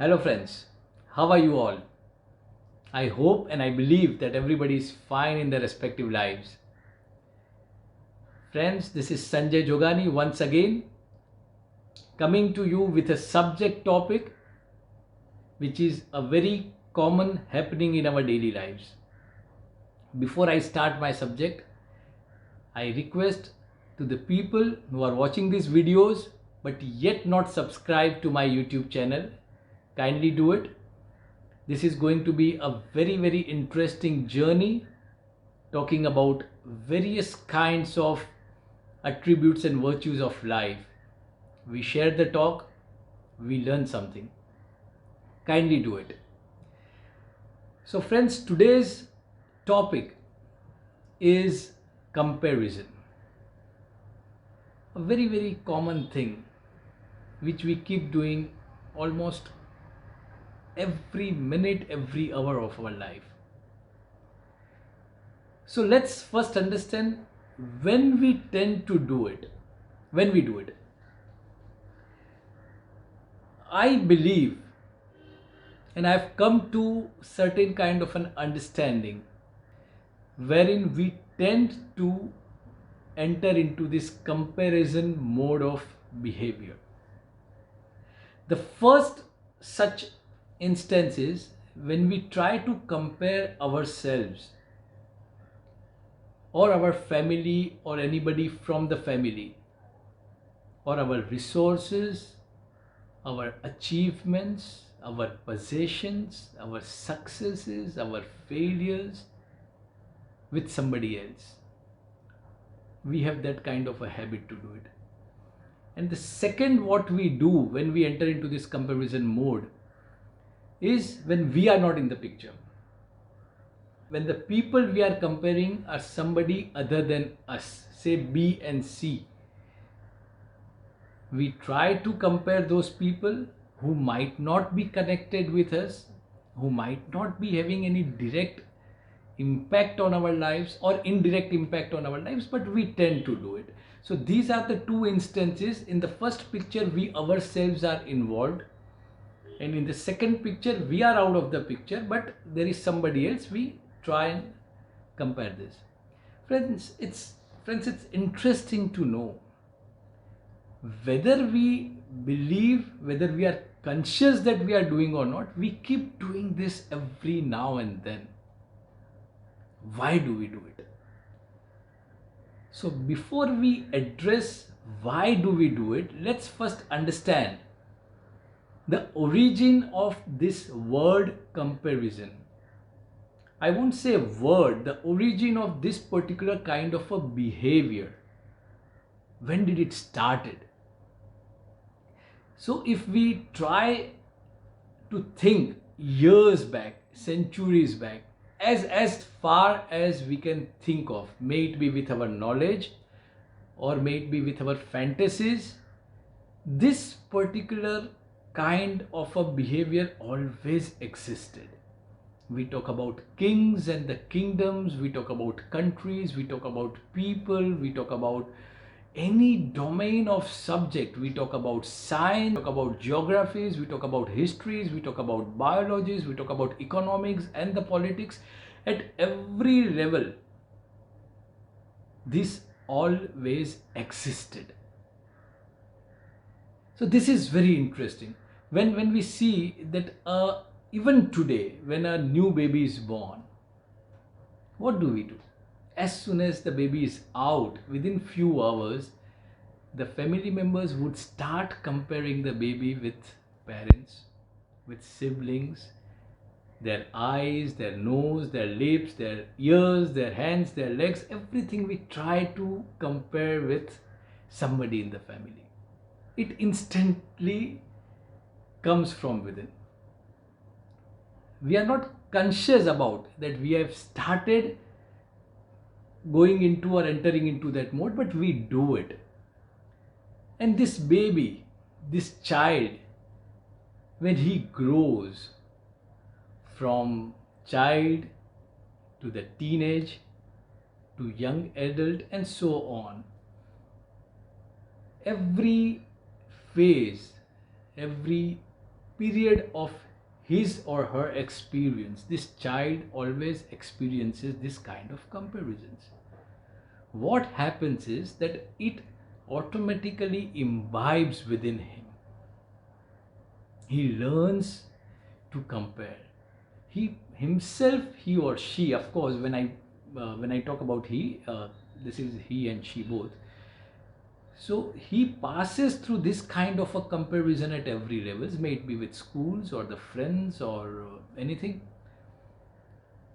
Hello friends, how are you all? I hope and I believe that everybody is fine in their respective lives. Friends, this is Sanjay Jogani once again coming to you with a subject topic which is a very common happening in our daily lives. Before I start my subject, I request to the people who are watching these videos but yet not subscribed to my YouTube channel, kindly do it. This is going to be a very interesting journey talking about various kinds of attributes and virtues of life. We share the talk, we learn something. Kindly do it. So friends, today's topic is comparison. A very common thing which we keep doing almost every minute, every hour of our life. So let's first understand when we tend to do it. When we do it, I believe, and I've come to certain kind of an understanding wherein we tend to enter into this comparison mode of behavior. The first such instance is when we try to compare ourselves or our family or anybody from the family or our resources, our achievements, our possessions, our successes, our failures with somebody else. We have that kind of a habit to do it. And the second, what we do when we enter into this comparison mode is when we are not in the picture. When the people we are comparing are somebody other than us, say B and C, we try to compare those people who might not be connected with us, who might not be having any direct impact on our lives or indirect impact on our lives, but we tend to do it. So these are the two instances. In the first picture, we ourselves are involved, and in the second picture, we are out of the picture, but there is somebody else. We try and compare this. Friends, it's interesting to know whether we believe, whether we are conscious that we are doing or not. We keep doing this every now and then. Why do we do it? So before we address why do we do it, let's first understand the origin of this word comparison. I won't say word, the origin of this particular kind of a behavior. When did it started? So if we try to think years back, centuries back, as far as we can think of, may it be with our knowledge or may it be with our fantasies, this particular kind of a behavior always existed. We talk about kings and the kingdoms, we talk about countries, we talk about people, we talk about any domain of subject. We talk about science, we talk about geographies, we talk about histories, we talk about biologies, we talk about economics and the politics. At every level, this always existed. So this is very interesting. When we see that even today, when a new baby is born, what do? As soon as the baby is out, within few hours, the family members would start comparing the baby with parents, with siblings, their eyes, their nose, their lips, their ears, their hands, their legs, everything we try to compare with somebody in the family. It instantly comes from within. We are not conscious about that we have started going into or entering into that mode, but we do it. And this baby, this child, when he grows from child to the teenage to young adult and so on, every phase, every period of his or her experience, this child always experiences this kind of comparisons. What happens is that it automatically imbibes within him. He learns to compare. He himself, he or she, of course, when I talk about he, this is he and she both. So he passes through this kind of a comparison at every levels, may it be with schools or the friends or anything,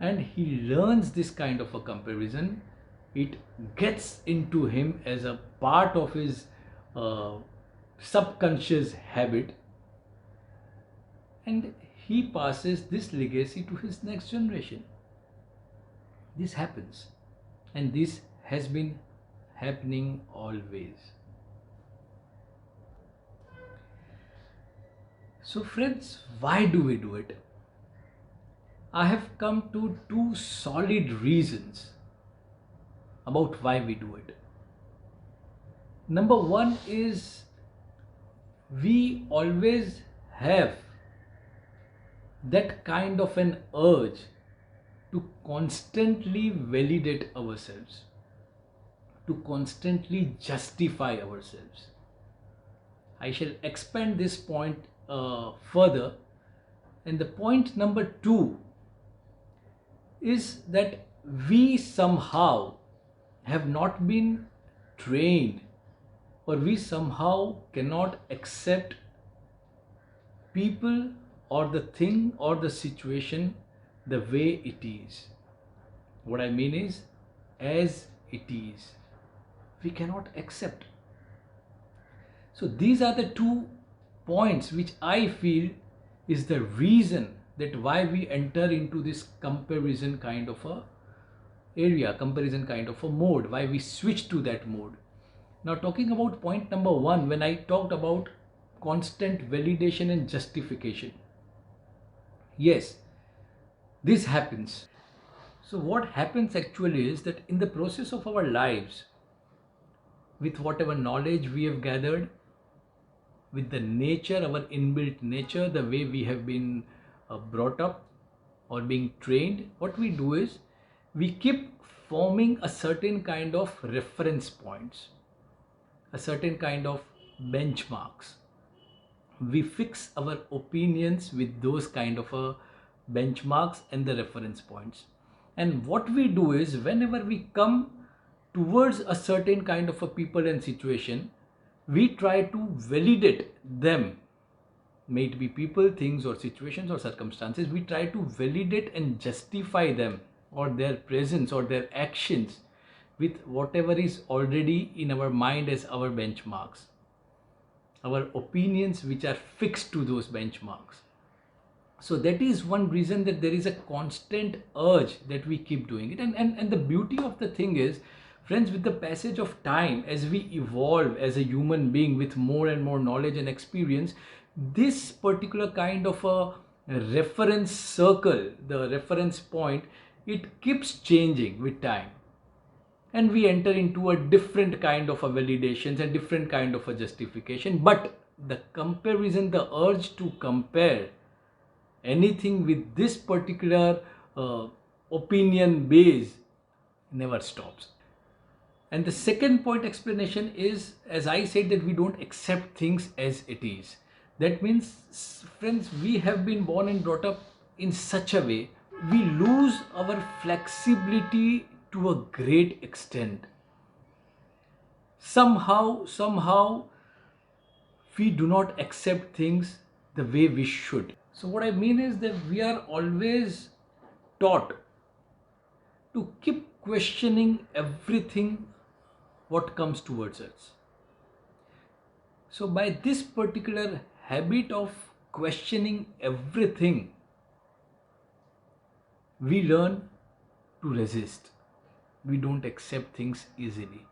and he learns this kind of a comparison. It gets into him as a part of his uh, subconscious habit, and he passes this legacy to his next generation. This happens, and this has been happening always. So friends, why do we do it? I have come to two solid reasons about why we do it. Number one is we always have that kind of an urge to constantly validate ourselves, to constantly justify ourselves. I shall expand this point further. And the point number two is that we somehow have not been trained, or we somehow cannot accept people or the thing or the situation the way it is. What I mean is, as it is. We cannot accept. So these are the two points which I feel is the reason that why we enter into this comparison kind of a area, comparison kind of a mode, why we switch to that mode. Now talking about point number one, when I talked about constant validation and justification, yes, this happens. So what happens actually is that in the process of our lives, with whatever knowledge we have gathered, with the nature, our inbuilt nature, the way we have been brought up or being trained, what we do is we keep forming a certain kind of reference points, a certain kind of benchmarks. We fix our opinions with those kind of benchmarks and the reference points. And what we do is whenever we come towards a certain kind of a people and situation, we try to validate them, may it be people, things or situations or circumstances. We try to validate and justify them or their presence or their actions with whatever is already in our mind as our benchmarks, our opinions which are fixed to those benchmarks. So that is one reason that there is a constant urge that we keep doing it. And the beauty of the thing is, friends, with the passage of time, as we evolve as a human being with more and more knowledge and experience, this particular kind of a reference circle, the reference point, it keeps changing with time. And we enter into a different kind of a validations and different kind of a justification. But the comparison, the urge to compare anything with this particular opinion base never stops. And the second point explanation is, as I said, that we don't accept things as it is. That means, friends, we have been born and brought up in such a way, we lose our flexibility to a great extent. Somehow, we do not accept things the way we should. So what I mean is that we are always taught to keep questioning everything what comes towards us. So by this particular habit of questioning everything, we learn to resist. We don't accept things easily.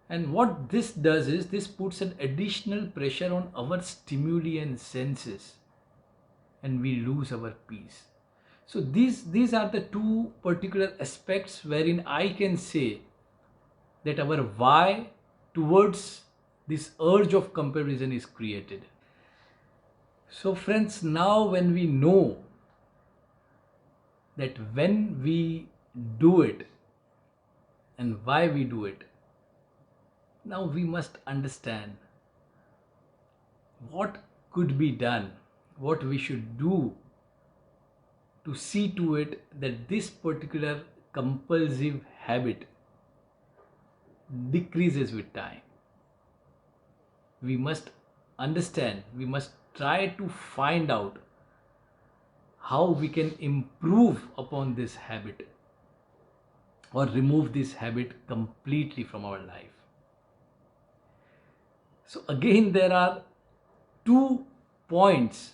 And what this does is, this puts an additional pressure on our stimuli and senses, and we lose our peace. So these are the two particular aspects wherein I can say that our why towards this urge of comparison is created. So friends, now when we know that when we do it and why we do it, now we must understand what could be done, what we should do to see to it that this particular compulsive habit decreases with time. We must understand, we must try to find out how we can improve upon this habit or remove this habit completely from our life. So again, there are 2 points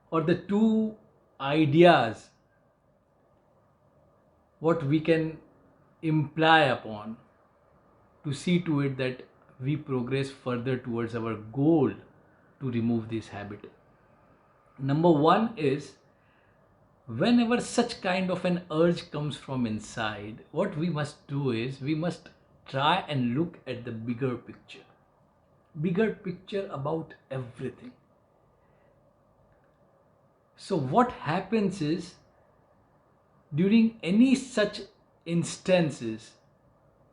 or the 2 ideas what we can imply upon to see to it that we progress further towards our goal to remove this habit. Number one is, whenever such kind of an urge comes from inside, what we must do is we must try and look at the bigger picture about everything. So what happens is, during any such instances,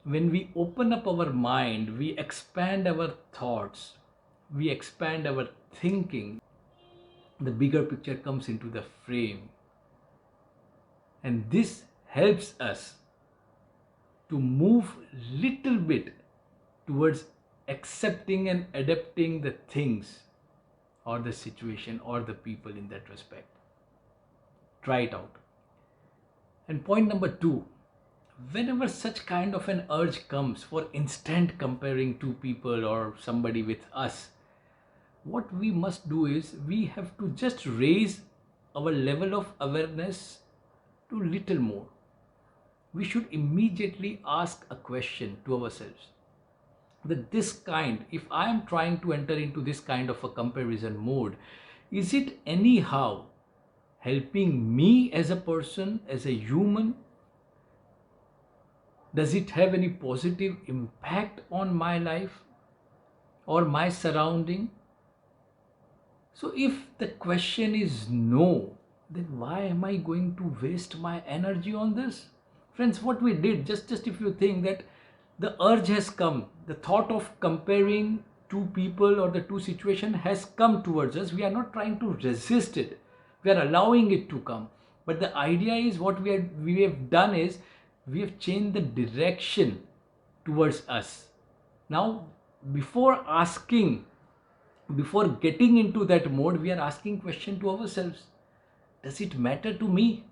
when we open up our mind, we expand our thoughts, we expand our thinking, the bigger picture comes into the frame. And this helps us to move little bit towards accepting and adapting the things or the situation or the people in that respect. Try it out. And point number 2, whenever such kind of an urge comes for instant comparing two people or somebody with us, what we must do is we have to just raise our level of awareness to little more. We should immediately ask a question to ourselves that if I am trying to enter into this kind of a comparison mode, is it anyhow helping me as a person, as a human? Does it have any positive impact on my life or my surrounding? So if the question is no, then why am I going to waste my energy on this? Friends, what we did, just if you think that the urge has come, the thought of comparing two people or the two situation has come towards us, we are not trying to resist it, we are allowing it to come. But the idea is, what we have done is we have changed the direction towards us. Now, before getting into that mode, we are asking question to ourselves: does it matter to me?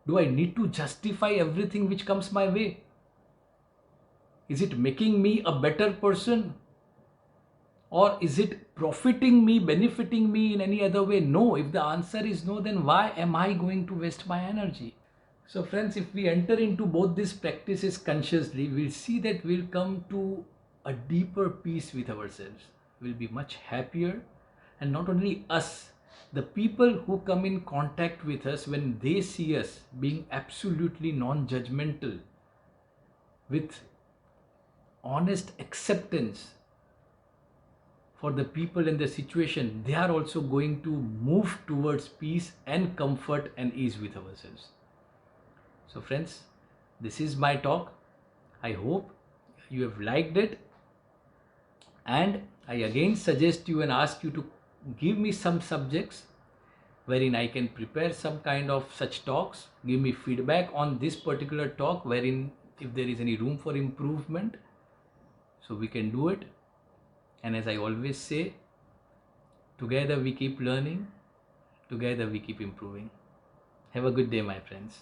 Do I need to justify everything which comes my way? Is it making me a better person? Or is it profiting me, benefiting me in any other way? No. If the answer is no, then why am I going to waste my energy? So friends, if we enter into both these practices consciously, we'll see that we'll come to a deeper peace with ourselves. We'll be much happier. And not only us, the people who come in contact with us, when they see us being absolutely non-judgmental, with honest acceptance for the people and the situation, they are also going to move towards peace and comfort and ease with ourselves. So friends, this is my talk. I hope you have liked it, and I again suggest you and ask you to give me some subjects wherein I can prepare some kind of such talks. Give me feedback on this particular talk, wherein if there is any room for improvement, so we can do it. And as I always say, together we keep learning, together we keep improving. Have a good day, my friends.